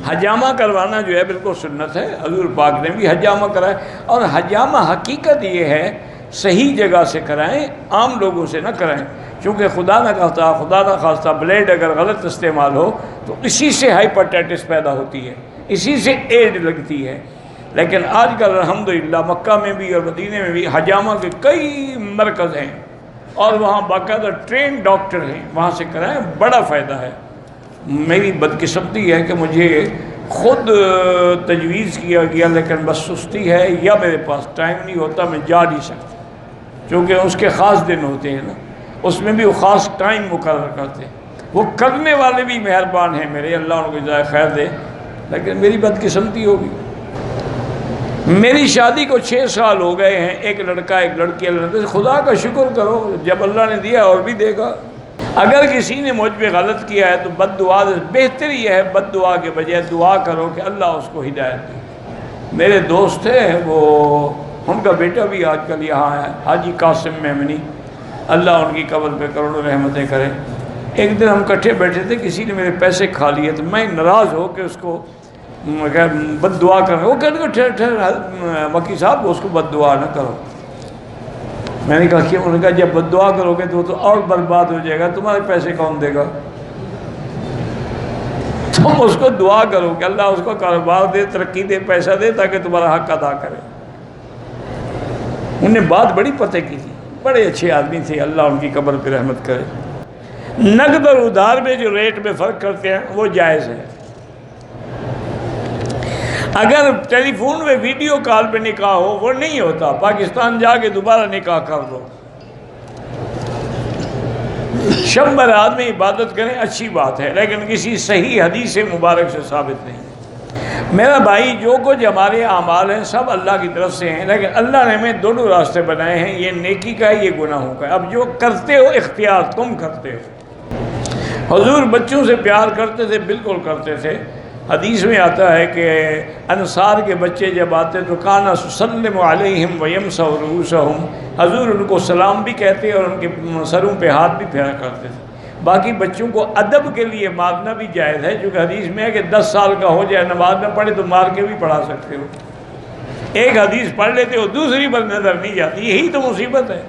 حجامہ کروانا جو ہے بالکل سنت ہے، حضور پاک نے بھی حجامہ کرایا، اور حجامہ حقیقت یہ ہے صحیح جگہ سے کرائیں، عام لوگوں سے نہ کرائیں، چونکہ خدا نہ خواستہ بلیڈ اگر غلط استعمال ہو تو اسی سے ہائپرٹائٹس پیدا ہوتی ہے، اسی سے ایڈ لگتی ہے۔ لیکن آج کل الحمدللہ مکہ میں بھی اور مدینے میں بھی حجامہ کے کئی مرکز ہیں، اور وہاں باقاعدہ ٹرین ڈاکٹر ہیں، وہاں سے کرائیں، بڑا فائدہ ہے۔ میری بدقسمتی ہے کہ مجھے خود تجویز کیا گیا، لیکن بس سستی ہے یا میرے پاس ٹائم نہیں ہوتا، میں جا نہیں سکتا، چونکہ اس کے خاص دن ہوتے ہیں نا، اس میں بھی وہ خاص ٹائم مقرر کرتے ہیں۔ وہ کرنے والے بھی مہربان ہیں میرے، اللہ ان کو جزائے خیر دے، لیکن میری بدقسمتی ہوگی۔ میری شادی کو 6 سال ہو گئے ہیں، ایک لڑکا ایک لڑکی، اللہ خدا کا شکر کرو، جب اللہ نے دیا اور بھی دے گا۔ اگر کسی نے مجھ پہ غلط کیا ہے تو بد دعا، بہتر یہ ہے بد دعا کے بجائے دعا کرو کہ اللہ اس کو ہدایت دے۔ میرے دوست تھے، وہ ان کا بیٹا بھی آج کل یہاں ہے، حاجی قاسم میمنی، اللہ ان کی قبر پہ کروڑوں رحمتیں کرے۔ ایک دن ہم کٹھے بیٹھے تھے، کسی نے میرے پیسے کھا لیے تو میں ناراض ہو کے اس کو بد دعا کر رہا، وہ کہتے ہیں ٹھہر وکی صاحب اس کو بد دعا نہ کرو۔ میں نے کہا کیوں؟ انہوں نے کہا جب بد دعا کرو گے تو اور برباد ہو جائے گا، تمہارے پیسے کون دے گا؟ تم اس کو دعا کرو کہ اللہ اس کو کاروبار دے، ترقی دے، پیسہ دے، تاکہ تمہارا حق ادا کرے۔ انہیں بات بڑی پتہ کی تھی، بڑے اچھے آدمی تھے، اللہ ان کی قبر پہ رحمت کرے۔ نقد اور ادھار میں جو ریٹ میں فرق کرتے ہیں وہ جائز ہے۔ اگر ٹیلی فون میں ویڈیو کال پہ نکاح ہو وہ نہیں ہوتا، پاکستان جا کے دوبارہ نکاح کر دو۔ شب برات میں عبادت کریں اچھی بات ہے، لیکن کسی صحیح حدیث مبارک سے ثابت نہیں۔ میرا بھائی، جو کچھ ہمارے اعمال ہیں سب اللہ کی طرف سے ہیں، لیکن اللہ نے ہمیں دونوں راستے بنائے ہیں، یہ نیکی کا ہے، یہ گناہوں کا ہے۔ اب جو کرتے ہو اختیار تم کرتے ہو۔ حضور بچوں سے پیار کرتے تھے، بالکل کرتے تھے۔ حدیث میں آتا ہے کہ انصار کے بچے جب آتے تو کانا سلم علیہم ویمسح رؤوسہم، حضور ان کو سلام بھی کہتے اور ان کے سروں پہ ہاتھ بھی پھیرا کرتے تھے۔ باقی بچوں کو ادب کے لیے مارنا بھی جائز ہے، چونکہ حدیث میں ہے کہ 10 سال کا ہو جائے نماز نہ پڑھے تو مار کے بھی پڑھا سکتے ہو۔ ایک حدیث پڑھ لیتے ہو، دوسری پر نظر نہیں جاتی، یہی تو مصیبت ہے۔